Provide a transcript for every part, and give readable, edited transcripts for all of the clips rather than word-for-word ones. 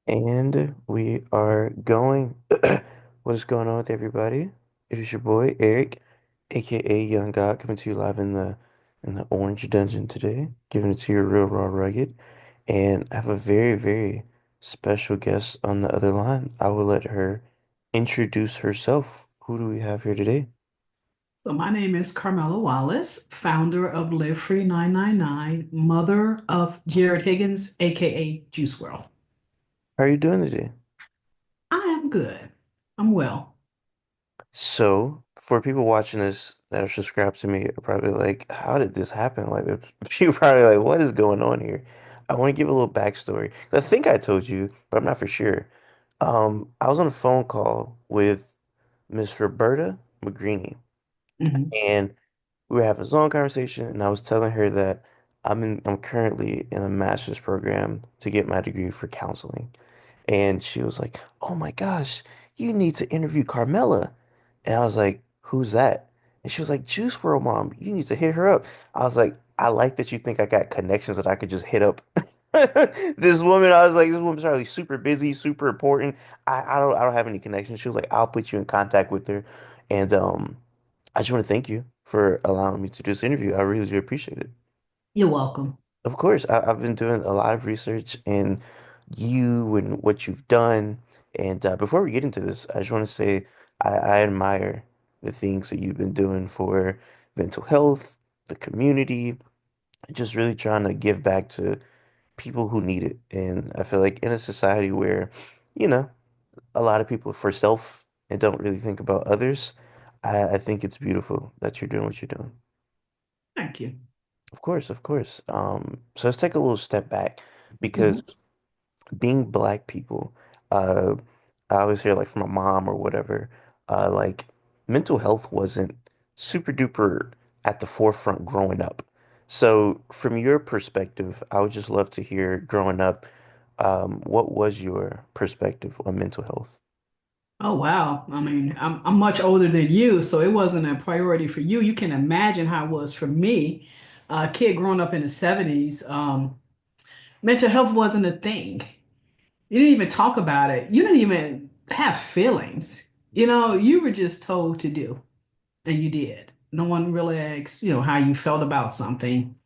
And we are going. What is going on with everybody? It is your boy Eric, aka Young God, coming to you live in the Orange Dungeon today, giving it to you real raw rugged. And I have a very, very special guest on the other line. I will let her introduce herself. Who do we have here today? So my name is Carmela Wallace, founder of Live Free 999, mother of Jared Higgins, aka Juice World. How are you doing today? I am good. I'm well. So, for people watching this that are subscribed to me, are probably like, how did this happen? Like, you're probably like, what is going on here? I want to give a little backstory. I think I told you, but I'm not for sure. I was on a phone call with Miss Roberta McGreeny, Mhm. and we were having a long conversation, and I was telling her that I'm currently in a master's program to get my degree for counseling. And she was like, "Oh my gosh, you need to interview Carmela." And I was like, "Who's that?" And she was like, "Juice World Mom, you need to hit her up." I was like, "I like that you think I got connections that I could just hit up." This woman, I was like, "This woman's probably super busy, super important. I don't have any connections." She was like, "I'll put you in contact with her." And I just want to thank you for allowing me to do this interview. I really do appreciate it. You're welcome. Of course, I've been doing a lot of research in you and what you've done. And before we get into this, I just want to say I admire the things that you've been doing for mental health, the community, just really trying to give back to people who need it. And I feel like in a society where, you know, a lot of people are for self and don't really think about others, I think it's beautiful that you're doing what you're doing. Thank you. Of course, of course. So let's take a little step back because Mhm. being black people, uh, I always hear like from my mom or whatever, like mental health wasn't super duper at the forefront growing up. So from your perspective, I would just love to hear growing up, what was your perspective on mental health? Oh wow. I mean, I'm much older than you, so it wasn't a priority for you. You can imagine how it was for me, a kid growing up in the 70s. Mental health wasn't a thing. You didn't even talk about it. You didn't even have feelings. You were just told to do, and you did. No one really asked, how you felt about something.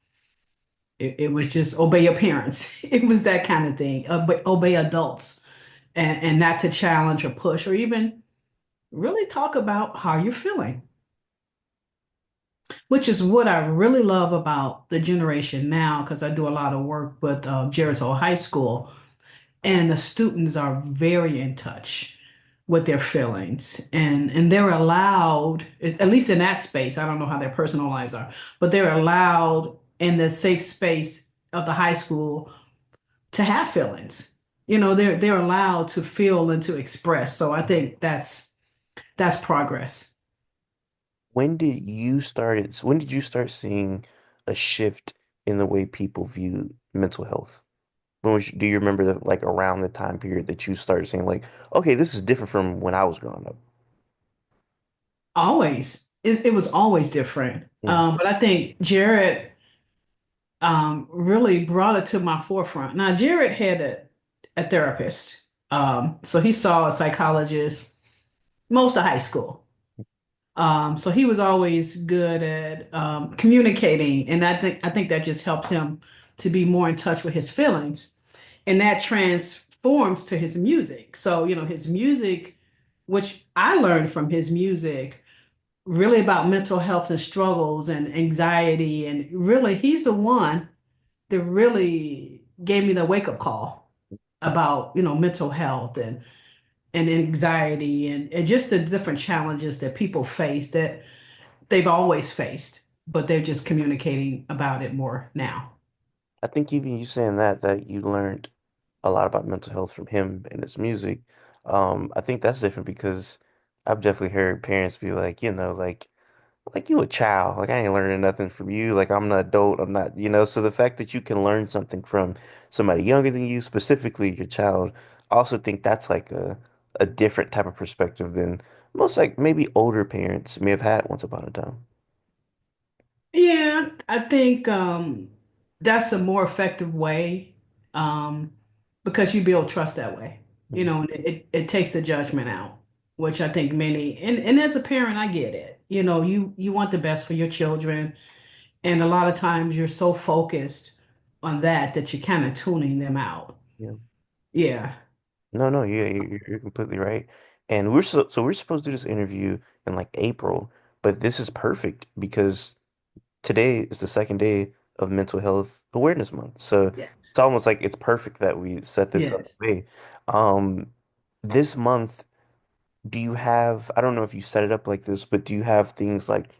It was just obey your parents. It was that kind of thing. Obey adults, and not to challenge or push or even really talk about how you're feeling, which is what I really love about the generation now, because I do a lot of work with Jared's Old High School. And the students are very in touch with their feelings, and they're allowed, at least in that space. I don't know how their personal lives are, but they're allowed in the safe space of the high school to have feelings. They're allowed to feel and to express. So I think that's progress. When did you start seeing a shift in the way people view mental health? Do you remember that like around the time period that you started saying like, okay, this is different from when I was growing up? Always, it was always different. Mm. But I think Jared really brought it to my forefront. Now, Jared had a therapist. So he saw a psychologist most of high school. So he was always good at communicating, and I think that just helped him to be more in touch with his feelings, and that transforms to his music. So his music, which I learned from his music, really about mental health and struggles and anxiety, and really he's the one that really gave me the wake up call about mental health and anxiety and just the different challenges that people face that they've always faced, but they're just communicating about it more now. I think even you saying that you learned a lot about mental health from him and his music. I think that's different because I've definitely heard parents be like, like you a child. Like I ain't learning nothing from you. Like I'm an adult. I'm not, so the fact that you can learn something from somebody younger than you, specifically your child, I also think that's like a different type of perspective than most like maybe older parents may have had once upon a time. Yeah, I think that's a more effective way. Um, because you build trust that way. You Mhm. know, and it takes the judgment out, which I think many, and as a parent, I get it. You know, you want the best for your children, and a lot of times you're so focused on that you're kind of tuning them out. Yeah. Yeah. No, no, yeah, you're completely right. And so we're supposed to do this interview in like April, but this is perfect because today is the second day of Mental Health Awareness Month. So Yes. it's almost like it's perfect that we set this up Yes. today. Um, this month, do you have, I don't know if you set it up like this, but do you have things like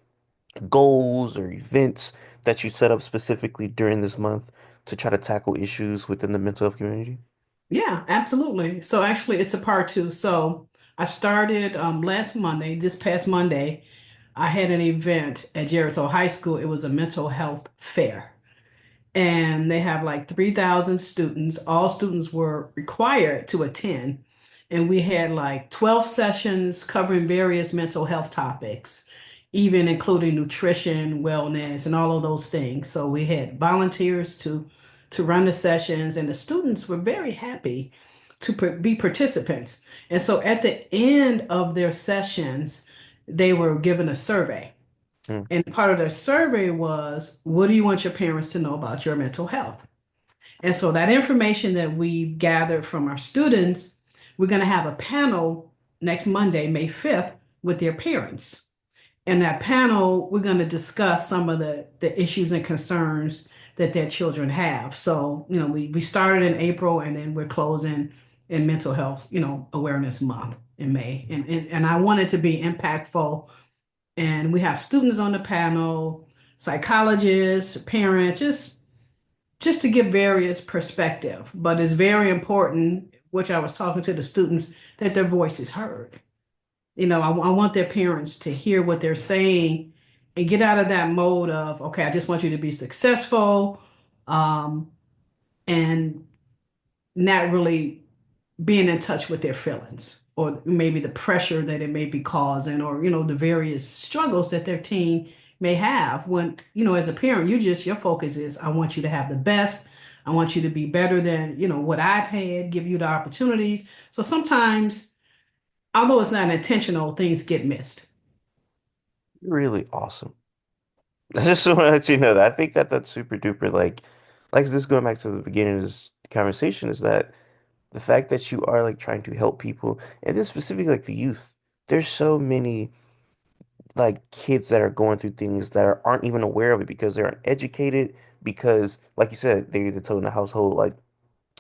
goals or events that you set up specifically during this month to try to tackle issues within the mental health community? Yeah, absolutely. So actually, it's a part two. So I started last Monday, this past Monday, I had an event at Jericho High School. It was a mental health fair. And they have like 3,000 students. All students were required to attend. And we had like 12 sessions covering various mental health topics, even including nutrition, wellness, and all of those things. So we had volunteers to run the sessions, and the students were very happy to be participants. And so at the end of their sessions, they were given a survey. Mm, And part of their survey was, what do you want your parents to know about your mental health? And so that information that we've gathered from our students, we're going to have a panel next Monday, May 5th, with their parents. And that panel, we're going to discuss some of the issues and concerns that their children have. So, you know, we started in April and then we're closing in mental health, you know, awareness month in May. And I want it to be impactful, and we have students on the panel, psychologists, parents, just to give various perspective. But it's very important, which I was talking to the students, that their voice is heard. You know, I want their parents to hear what they're saying and get out of that mode of, okay, I just want you to be successful, um, and not really being in touch with their feelings, or maybe the pressure that it may be causing, or you know, the various struggles that their teen may have. When you know, as a parent, your focus is, I want you to have the best, I want you to be better than, you know, what I've had, give you the opportunities. So sometimes, although it's not intentional, things get missed. really awesome. I just want to let you know that I think that that's super duper like this going back to the beginning of this conversation is that the fact that you are like trying to help people and then specifically like the youth. There's so many like kids that are going through things that aren't even aware of it because they're uneducated because like you said they either told in the household like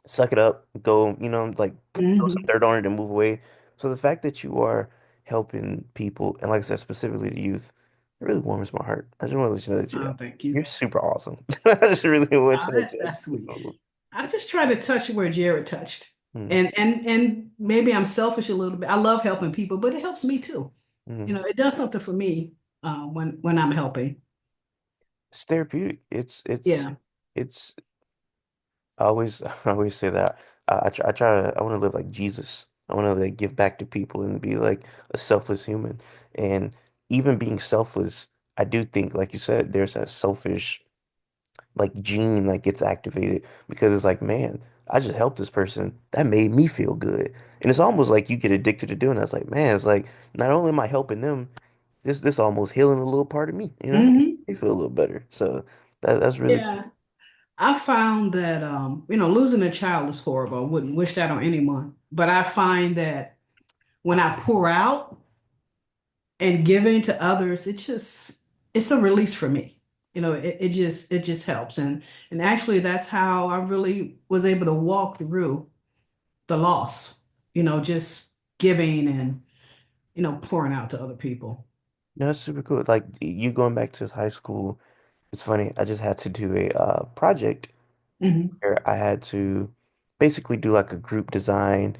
suck it up, go, like throw some Hmm. dirt on it and move away. So the fact that you are helping people, and like I said, specifically the youth, it really warms my heart. I just want to let you know that Oh, thank you. you're super awesome. I just really want Oh, to let you that's know. sweet. I just try to touch where Jared touched. Mm, And maybe I'm selfish a little bit. I love helping people, but it helps me too. You mm. know, it does something for me when I'm helping. It's therapeutic. Yeah. It's. I always, I always say that. I try to. I want to live like Jesus. I want to like give back to people and be like a selfless human. And even being selfless, I do think, like you said, there's a selfish like gene that gets activated because it's like, man, I just helped this person. That made me feel good. And it's almost like you get addicted to doing that. It's like, man, it's like not only am I helping them, this almost healing a little part of me, you know? Hmm. You feel a little better. So that's really cool. Yeah. I found that you know, losing a child is horrible. I wouldn't wish that on anyone. But I find that when I pour out and giving to others, it's a release for me. You know, it just helps. And actually that's how I really was able to walk through the loss, you know, just giving and, you know, pouring out to other people. No, that's super cool. Like you going back to high school, it's funny. I just had to do a project Hmm. where I had to basically do like a group design,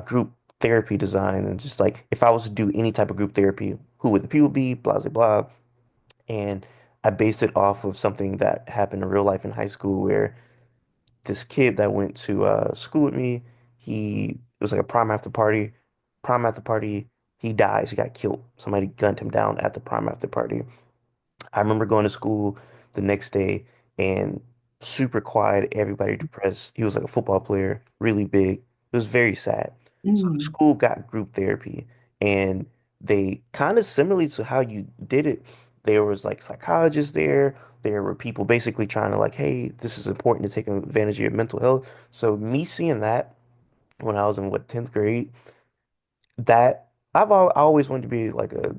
group therapy design, and just like if I was to do any type of group therapy, who would the people be? Blah blah blah. And I based it off of something that happened in real life in high school where this kid that went to school with me, it was like a prom after party. Prom after party, he dies. He got killed. Somebody gunned him down at the prom after party. I remember going to school the next day and super quiet, everybody depressed. He was like a football player, really big. It was very sad. So the Mm. school got group therapy, and they kind of similarly to how you did it, there was like psychologists there. There were people basically trying to like, hey, this is important to take advantage of your mental health. So me seeing that when I was in what, 10th grade, that I always wanted to be like a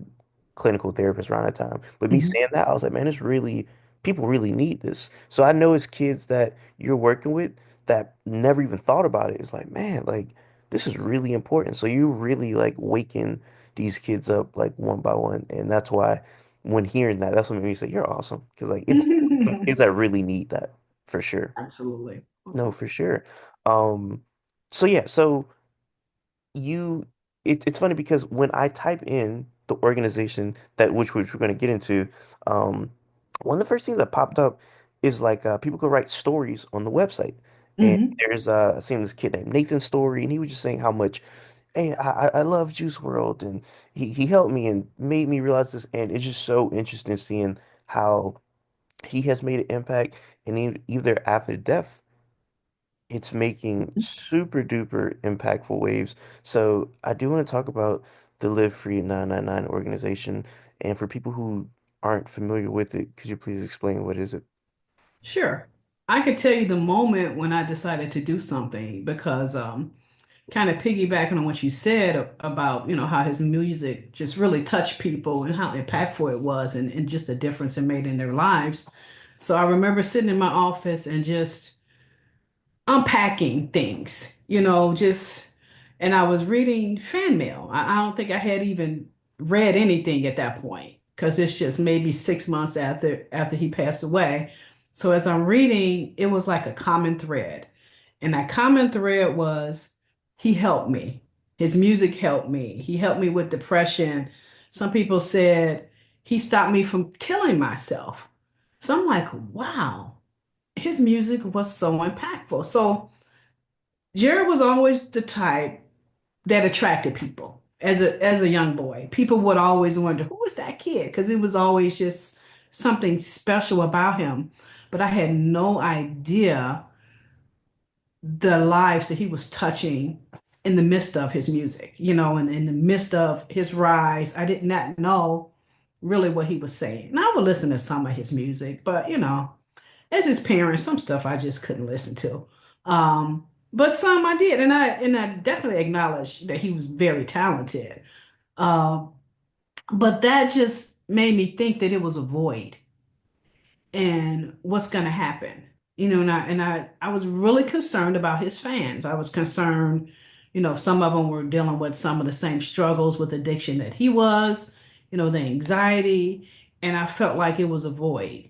clinical therapist around that time. But me Mhm. saying that, I was like, man, it's really people really need this. So I know it's kids that you're working with that never even thought about it. It's like, man, like this is really important. So you really like waking these kids up like one by one. And that's why when hearing that, that's what made me say, you're awesome. Because like it's kids that really need that for sure. Absolutely. No, for sure. Um, so yeah, so you it's funny because when I type in the organization that which we're going to get into, um, one of the first things that popped up is like people could write stories on the website. And Hmm. there's I seen this kid named Nathan Story, and he was just saying how much, hey, I love Juice World, and he helped me and made me realize this, and it's just so interesting seeing how he has made an impact, and either after death it's making super duper impactful waves. So I do want to talk about the Live Free 999 organization. And for people who aren't familiar with it, could you please explain what is it? Sure. I could tell you the moment when I decided to do something because kind of piggybacking on what you said about, how his music just really touched people and how impactful it was and just the difference it made in their lives. So I remember sitting in my office and just unpacking things, just, and I was reading fan mail. I don't think I had even read anything at that point because it's just maybe 6 months after he passed away. So as I'm reading, it was like a common thread. And that common thread was he helped me. His music helped me. He helped me with depression. Some people said he stopped me from killing myself. So I'm like, wow, his music was so impactful. So Jared was always the type that attracted people as a young boy. People would always wonder, who was that kid? Because it was always just something special about him. But I had no idea the lives that he was touching in the midst of his music, and in the midst of his rise. I did not know really what he was saying. And I would listen to some of his music, but as his parents, some stuff I just couldn't listen to. But some I did, and I definitely acknowledge that he was very talented. Uh, but that just made me think that it was a void and what's going to happen. And I was really concerned about his fans. I was concerned, if some of them were dealing with some of the same struggles with addiction that he was, the anxiety, and I felt like it was a void.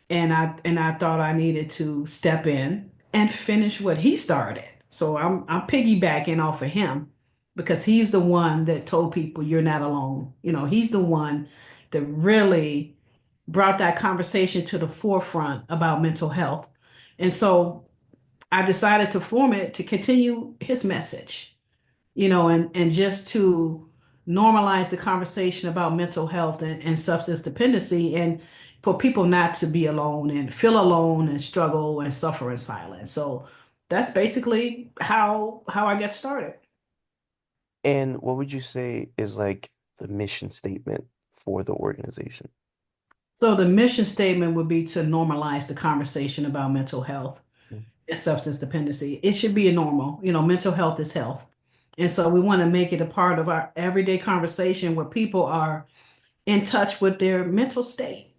And I thought I needed to step in and finish what he started. So I'm piggybacking off of him because he's the one that told people you're not alone. He's the one that really brought that conversation to the forefront about mental health. And so I decided to form it to continue his message, and just to normalize the conversation about mental health and substance dependency, and for people not to be alone and feel alone and struggle and suffer in silence. So that's basically how I got started. And what would you say is like the mission statement for the organization? So the mission statement would be to normalize the conversation about mental health and substance dependency. It should be a normal, mental health is health. And so we want to make it a part of our everyday conversation where people are in touch with their mental state.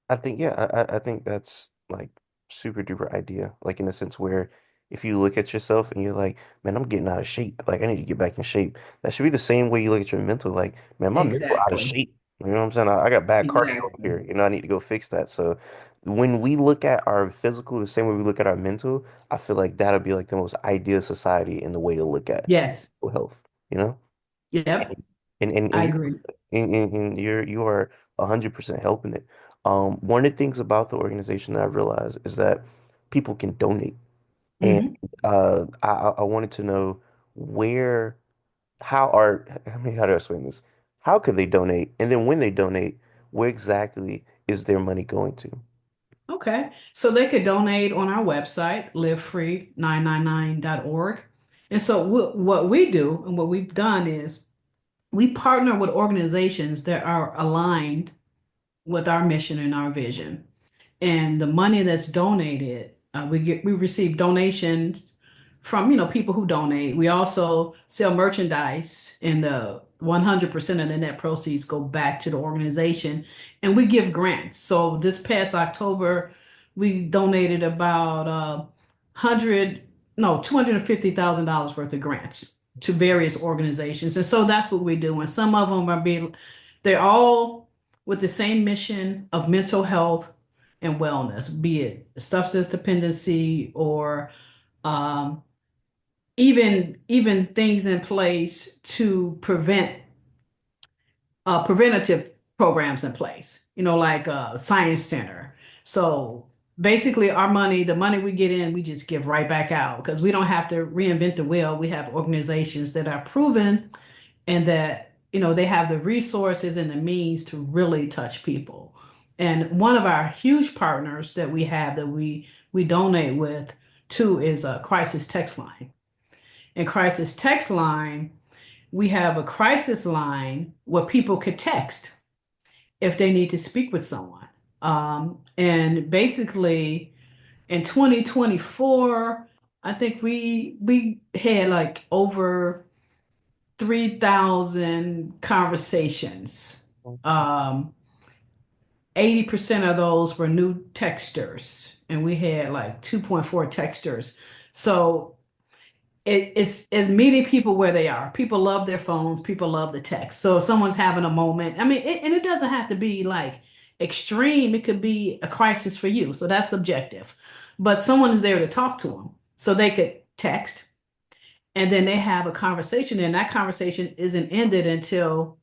I think yeah, I think that's like super duper idea. Like in a sense where if you look at yourself and you're like, man, I'm getting out of shape. Like I need to get back in shape. That should be the same way you look at your mental. Like, man, my mental out of Exactly. shape. You know what I'm saying? I got bad cardio over Exactly. here. I need to go fix that. So when we look at our physical the same way we look at our mental, I feel like that'll be like the most ideal society in the way to look at Yes. mental health, you know? Yep. And I you agree. and you are 100% helping it. One of the things about the organization that I realized is that people can donate, and Hmm. I wanted to know where, how are, I mean, how do I explain this? How could they donate? And then when they donate, where exactly is their money going to? Okay. So they could donate on our website, livefree999.org. And so what we do and what we've done is we partner with organizations that are aligned with our mission and our vision. And the money that's donated, we receive donations from people who donate. We also sell merchandise, and the 100% of the net proceeds go back to the organization, and we give grants. So this past October, we donated about 100 no $250,000 worth of grants to various organizations, and so that's what we do. And some of them they're all with the same mission of mental health and wellness, be it substance dependency or um, even things in place to prevent preventative programs in place, like a science center. So basically our money, the money we get in, we just give right back out because we don't have to reinvent the wheel. We have organizations that are proven and that, they have the resources and the means to really touch people. And one of our huge partners that we have that we donate with too is a crisis text line. In crisis text line, we have a crisis line where people could text if they need to speak with someone. And basically, in 2024, I think we had like over 3,000 conversations. Um, 80% of those were new texters, and we had like 2.4 texters. So it's meeting people where they are. People love their phones. People love the text. So if someone's having a moment, I mean, and it doesn't have to be like extreme. It could be a crisis for you. So that's subjective. But someone is there to talk to them. So they could text and then they have a conversation, and that conversation isn't ended until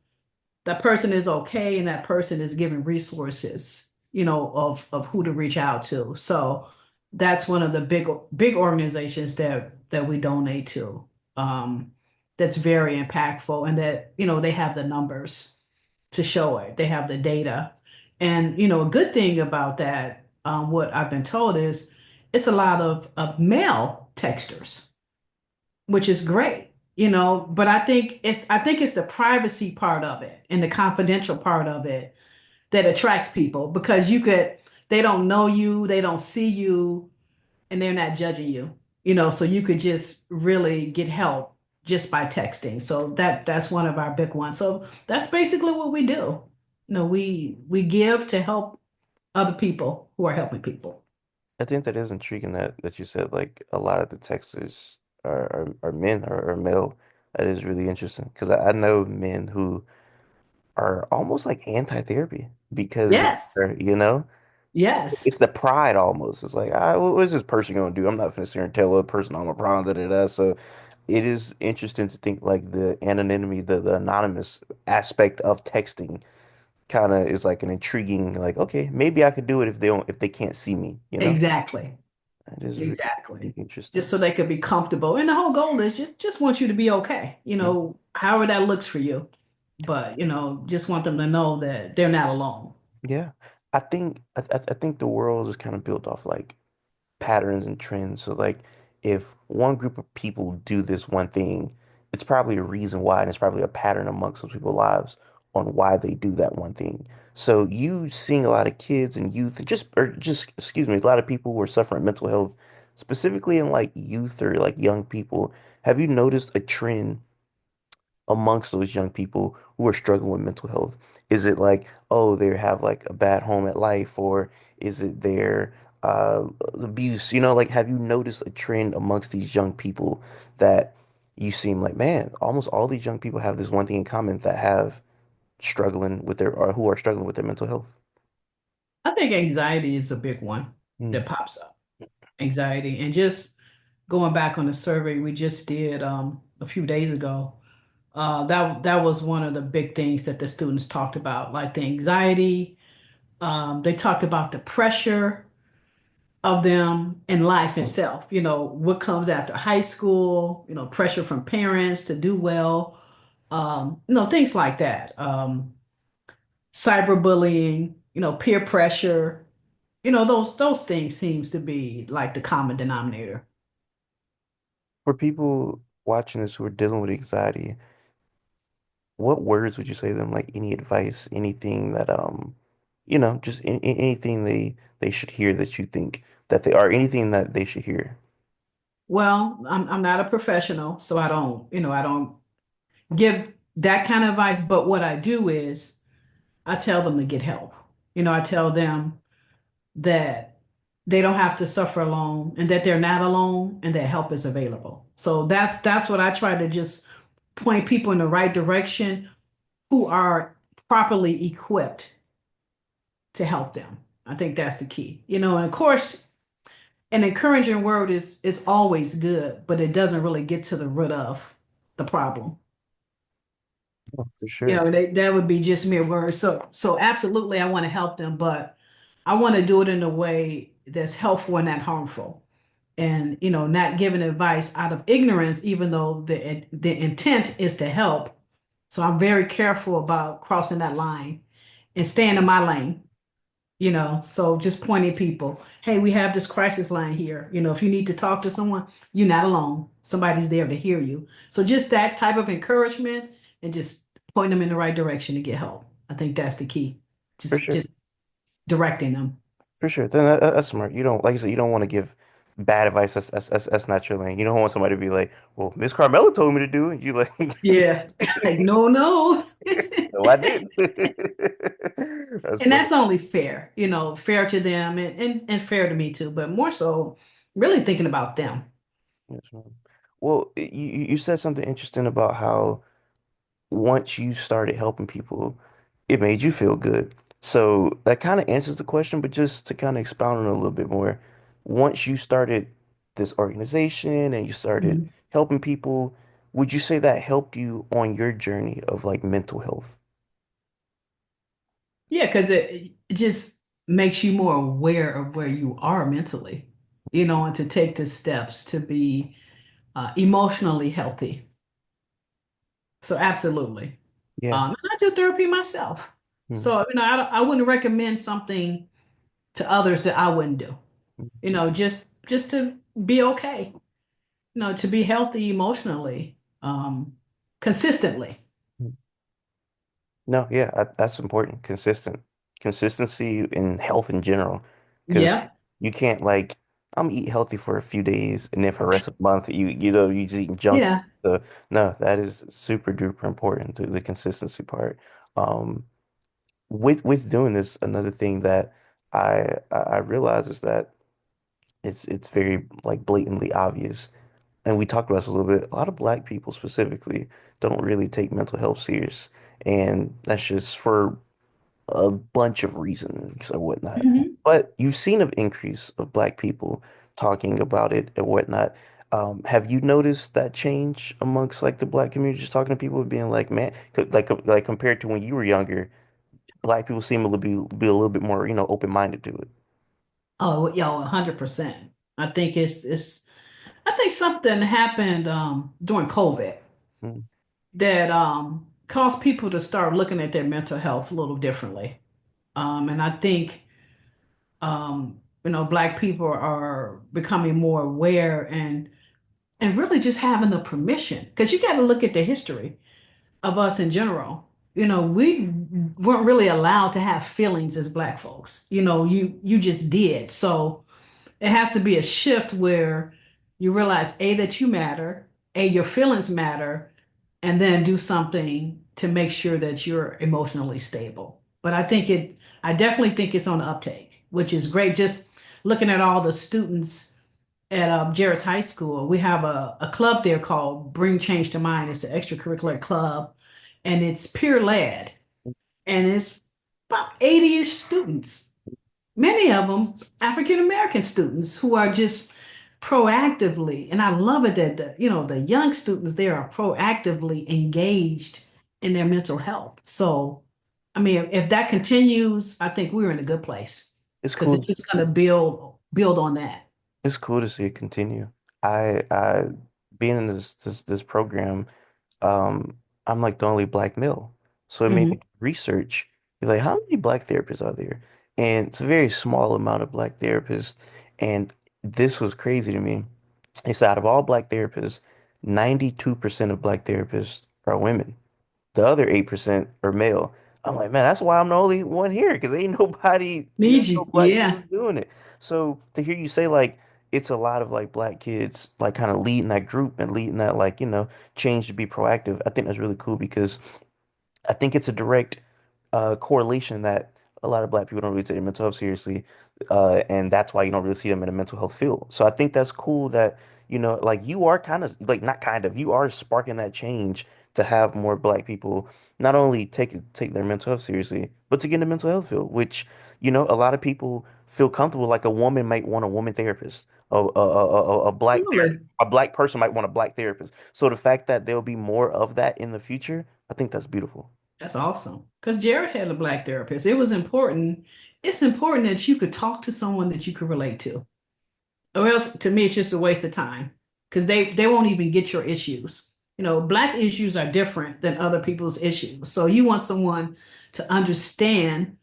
that person is okay and that person is given resources, of who to reach out to. So that's one of the big organizations that we donate to. That's very impactful, and that they have the numbers to show it. They have the data, and a good thing about that, what I've been told is it's a lot of male texters, which is great, but I think it's the privacy part of it and the confidential part of it that attracts people because they don't know you, they don't see you, and they're not judging you, so you could just really get help just by texting. So that's one of our big ones. So that's basically what we do. We give to help other people who are helping people. I think that is intriguing that you said like a lot of the texters are men or male. That is really interesting because I know men who are almost like anti-therapy because Yes. Yes. it's the pride almost. It's like, what is this person gonna do? I'm not gonna sit here and tell a person I'm a problem, da da da. So it is interesting to think like the anonymity, the anonymous aspect of texting kind of is like an intriguing, like, okay, maybe I could do it if they can't see me, you know? Exactly. That is really, Exactly. really interesting. Just so they could be comfortable. And the whole goal is just want you to be okay, Mm. however that looks for you. But, just want them to know that they're not alone. Yeah. I think the world is kind of built off like patterns and trends. So like if one group of people do this one thing, it's probably a reason why, and it's probably a pattern amongst those people's lives on why they do that one thing. So you seeing a lot of kids and youth, just excuse me, a lot of people who are suffering mental health, specifically in like youth or like young people. Have you noticed a trend amongst those young people who are struggling with mental health? Is it like, oh, they have like a bad home at life, or is it their abuse? Like, have you noticed a trend amongst these young people that you seem like, man, almost all these young people have this one thing in common that have struggling with their or who are struggling with their mental health? I think anxiety is a big one Mm. that pops up. Anxiety. And just going back on the survey we just did a few days ago, that was one of the big things that the students talked about, like the anxiety. They talked about the pressure of them in life itself. What comes after high school, pressure from parents to do well, things like that. Cyberbullying, peer pressure, those things seems to be like the common denominator. For people watching this who are dealing with anxiety, what words would you say to them? Like any advice, anything that just anything they should hear that you think that they are anything that they should hear. Well, I'm not a professional, so I don't give that kind of advice, but what I do is I tell them to get help. I tell them that they don't have to suffer alone and that they're not alone and that help is available. So that's what I try to just point people in the right direction who are properly equipped to help them. I think that's the key. And of course, an encouraging word is always good, but it doesn't really get to the root of the problem. Oh, for sure. That would be just mere words. So absolutely, I want to help them, but I want to do it in a way that's helpful and not harmful. And not giving advice out of ignorance, even though the intent is to help. So I'm very careful about crossing that line and staying in my lane. So just pointing people, hey, we have this crisis line here. If you need to talk to someone, you're not alone. Somebody's there to hear you. So just that type of encouragement and just point them in the right direction to get help. I think that's the key. For Just sure. just directing them. For sure. Then that's smart. You don't, like I said, you don't want to give bad advice. That's not your lane. You don't want somebody to be like, "Well, Miss Carmela told me to do it." You like, Yeah. Like, no, no. no, I didn't. That's And funny. that's only fair, fair to them and fair to me too, but more so really thinking about them. Yes, ma'am. Well, you said something interesting about how once you started helping people, it made you feel good. So that kind of answers the question, but just to kind of expound on it a little bit more, once you started this organization and you started Mhm. helping people, would you say that helped you on your journey of like mental health? Yeah, because it just makes you more aware of where you are mentally, and to take the steps to be emotionally healthy. So absolutely. Yeah. And I do therapy myself. Mm, So, I wouldn't recommend something to others that I wouldn't do, mm, just to be okay, to be healthy emotionally, consistently. mm. No, yeah, that's important. Consistency in health in general, because Yeah. you can't like I'm eat healthy for a few days and then for the rest of the month you just eating junk food. Yeah. So no, that is super duper important to the consistency part. Um, with doing this, another thing that I realize is that it's very like blatantly obvious, and we talked about this a little bit. A lot of black people specifically don't really take mental health serious, and that's just for a bunch of reasons or whatnot. Hmm. But you've seen an increase of black people talking about it and whatnot. Have you noticed that change amongst like the black community? Just talking to people being like, man, like compared to when you were younger, black people seem to be a little bit more, open-minded to it. Oh, yeah, 100%. I think I think something happened during COVID Mm, that caused people to start looking at their mental health a little differently. And I think Black people are becoming more aware and really just having the permission because you got to look at the history of us in general. We weren't really allowed to have feelings as Black folks. You just did. So it has to be a shift where you realize A, that you matter, A, your feelings matter, and then do something to make sure that you're emotionally stable. But I definitely think it's on the uptake, which is great. Just looking at all the students at Jarrett's High School, we have a club there called Bring Change to Mind. It's an extracurricular club, and it's peer led, and it's about 80-ish students, many of them African American students who are just proactively, and I love it that the young students there are proactively engaged in their mental health. So, I mean, if that continues, I think we're in a good place It's because cool. it's just going to build on that. It's cool to see it continue. I being in this program, I'm like the only black male. So it made me Hmm. research. Be like, how many black therapists are there? and it's a very small amount of black therapists. And this was crazy to me. It's out of all black therapists, 92% of black therapists are women. The other 8% are male. I'm like, man, that's why I'm the only one here because ain't nobody, Need no you. black Yeah. dudes doing it. So to hear you say like it's a lot of like black kids like kind of leading that group and leading that like, change to be proactive, I think that's really cool because I think it's a direct correlation that a lot of black people don't really take their mental health seriously, and that's why you don't really see them in a mental health field. So I think that's cool that like you are kind of like not kind of, you are sparking that change to have more black people not only take their mental health seriously, but to get in the mental health field, which a lot of people feel comfortable. Like a woman might want a woman therapist, a black therapist, Absolutely. a black person might want a black therapist. So the fact that there'll be more of that in the future, I think that's beautiful. That's awesome. Because Jared had a black therapist. It was important. It's important that you could talk to someone that you could relate to. Or else, to me, it's just a waste of time. Because they won't even get your issues. Black issues are different than other people's issues. So you want someone to understand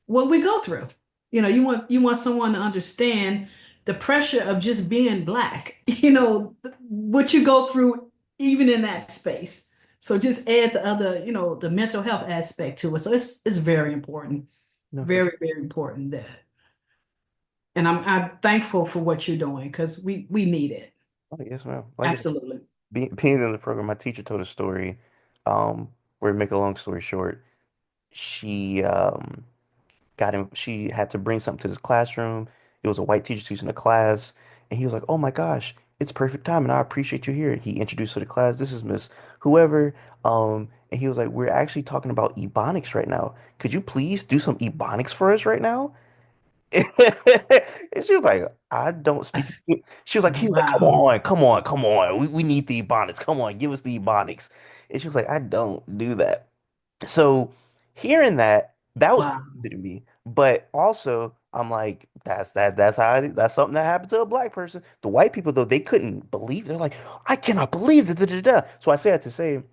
what we go through. You want someone to understand the pressure of just being black, what you go through even in that space. So just add the other, the mental health aspect to it. So it's very important. No, for sure. Very, very important that. And I'm thankful for what you're doing because we need it. Oh, yes, ma'am. Like I said, Absolutely. being in the program, my teacher told a story. Um, where to make a long story short, she got him. She had to bring something to this classroom. It was a white teacher teaching the class, and he was like, "Oh my gosh, it's perfect time, and I appreciate you here." He introduced her to the class. This is Miss Whoever. And he was like, "We're actually talking about ebonics right now. Could you please do some ebonics for us right now?" And she was like, I don't speak. That's, He was like, come wow. on, come on, come on. We need the Ebonics. Come on, give us the Ebonics. And she was like, I don't do that. So hearing that, that was Wow. crazy to me. But also, I'm like, that's how that's something that happened to a black person. The white people, though, they couldn't believe. They're like, I cannot believe that. Da, da, da. So I say that to say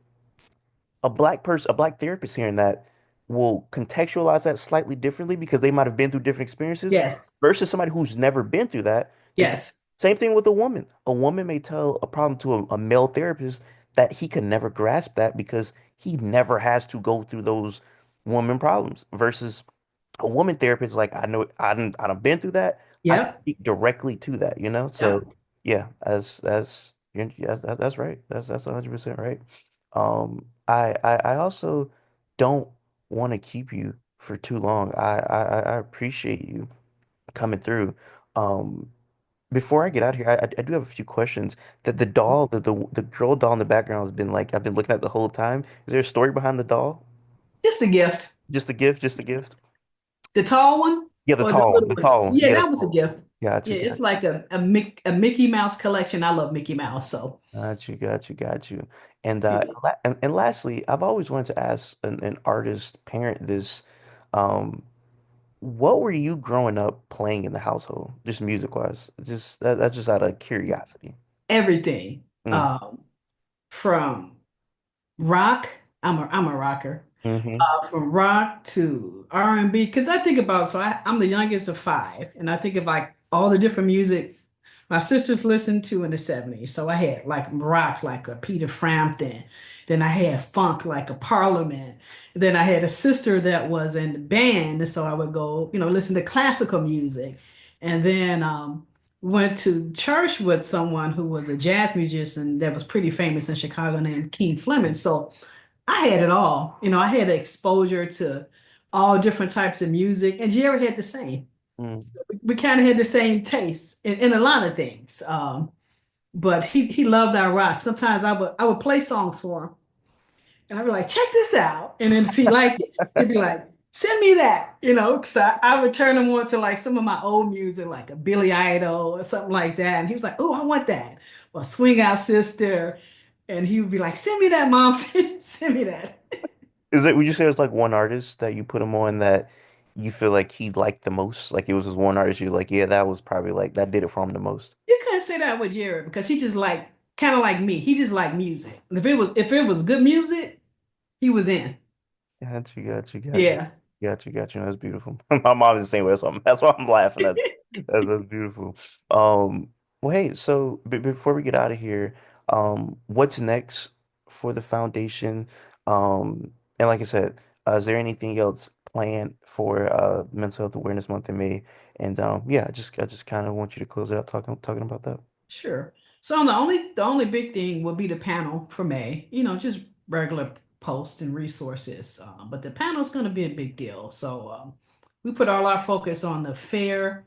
a black person, a black therapist hearing that will contextualize that slightly differently because they might have been through different experiences Yes. versus somebody who's never been through that. They think Yes. same thing with a woman. A woman may tell a problem to a male therapist that he can never grasp that because he never has to go through those woman problems versus a woman therapist like I know I done been through that. I can Yep. speak directly to that. So Yep. yeah, yeah, that's right. That's 100% right. I also don't want to keep you for too long. I appreciate you coming through. Um, before I get out of here, I do have a few questions. That the doll, the girl doll in the background has been like I've been looking at the whole time. Is there a story behind the doll? Just a gift. Just a gift, just a gift. The tall one Yeah, the or the tall one, little the one? tall one. Yeah, Yeah, the that was a tall one. gift. Got you, Yeah, it's got you. like a Mickey Mouse collection. I love Mickey Mouse, so Got you, got you, got you. And yeah. and lastly, I've always wanted to ask an artist parent this. Um, what were you growing up playing in the household, just music wise? Just that's just out of curiosity. Everything. Mm. From rock. I'm a rocker. Mm-hmm. From rock to R&B, because I think about I'm the youngest of five, and I think of like all the different music my sisters listened to in the 70s. So I had like rock like a Peter Frampton, then I had funk like a Parliament, then I had a sister that was in the band, so I would go, listen to classical music, and then went to church with someone who was a jazz musician that was pretty famous in Chicago named King Fleming. So I had it all. I had exposure to all different types of music, and Jerry had the same. Mm. We kind of had the same taste in a lot of things. But he loved our rock. Sometimes I would play songs for him, and I'd be like, "Check this out," and then if he liked it, he'd be like, "Send me that," because I would turn him on to like some of my old music, like a Billy Idol or something like that, and he was like, "Oh, I want that," or "Swing Out Sister," and he would be like, "Send me that, mom, send me that." Would you say it's like one artist that you put him on that you feel like he liked the most? Like it was just one artist you was like, yeah, that was probably like that did it for him the most. You couldn't say that with Jared because he just like kind of like me. He just liked music. If it was good music, he was in. Got you, got you, got you. Yeah. Got you, got you. That's beautiful. My mom is the same way, so that's why I'm laughing. That's beautiful. Um, well, hey, so b before we get out of here, what's next for the foundation? And like I said, is there anything else planned for Mental Health Awareness Month in May? And yeah, I just kind of want you to close it out talking about that. Sure. So the only big thing will be the panel for May. Just regular posts and resources. But the panel is going to be a big deal. So we put all our focus on the fair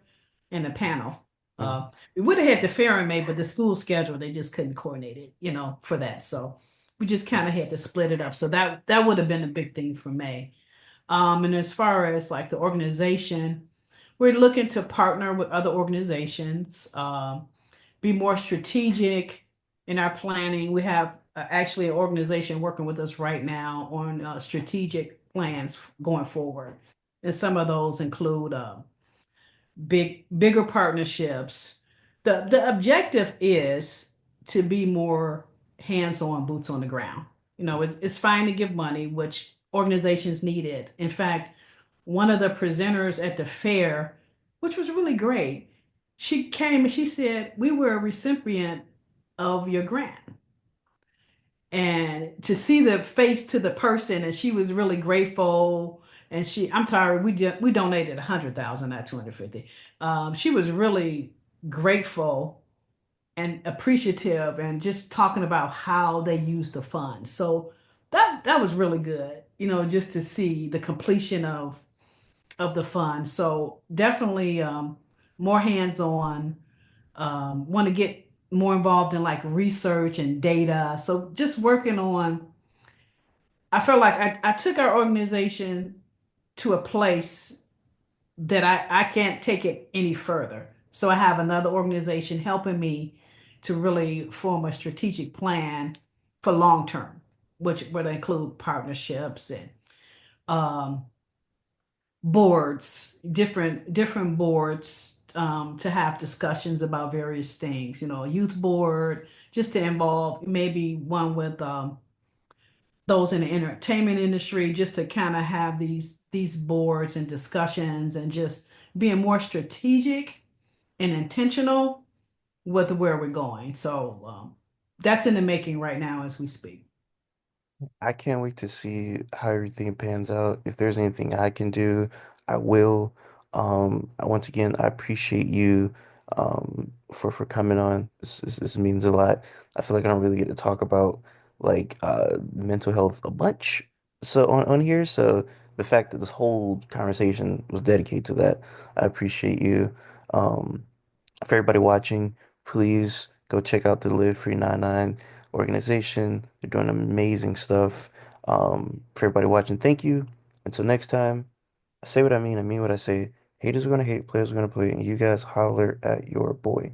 and the panel. Mhm. We would have had the fair in May, but the school schedule they just couldn't coordinate it, for that. So we just kind of had to split it up. So that would have been a big thing for May. And as far as like the organization, we're looking to partner with other organizations. Be more strategic in our planning. We have actually an organization working with us right now on strategic plans going forward. And some of those include bigger partnerships. The objective is to be more hands-on, boots on the ground. It's fine to give money, which organizations need it. In fact, one of the presenters at the fair, which was really great, she came and she said, "We were a recipient of your grant." And to see the face to the person, and she was really grateful. And I'm sorry, we donated 100,000, not 250. She was really grateful and appreciative, and just talking about how they use the funds. So that was really good, just to see the completion of the fund. So definitely more hands-on. Want to get more involved in like research and data. So just working on. I felt like I took our organization to a place that I can't take it any further. So I have another organization helping me to really form a strategic plan for long term, which would include partnerships and um, boards, different boards, to have discussions about various things. A youth board, just to involve maybe one with those in the entertainment industry, just to kind of have these boards and discussions, and just being more strategic and intentional with where we're going. So that's in the making right now as we speak. I can't wait to see how everything pans out. If there's anything I can do, I will. Once again, I appreciate you for coming on. This means a lot. I feel like I don't really get to talk about like mental health a bunch on here. So the fact that this whole conversation was dedicated to that, I appreciate you. Um, for everybody watching, please go check out the Live Free 99 organization. They're doing amazing stuff. For everybody watching, thank you. Until next time, I say what I mean what I say. Haters are gonna hate, players are gonna play, and you guys holler at your boy.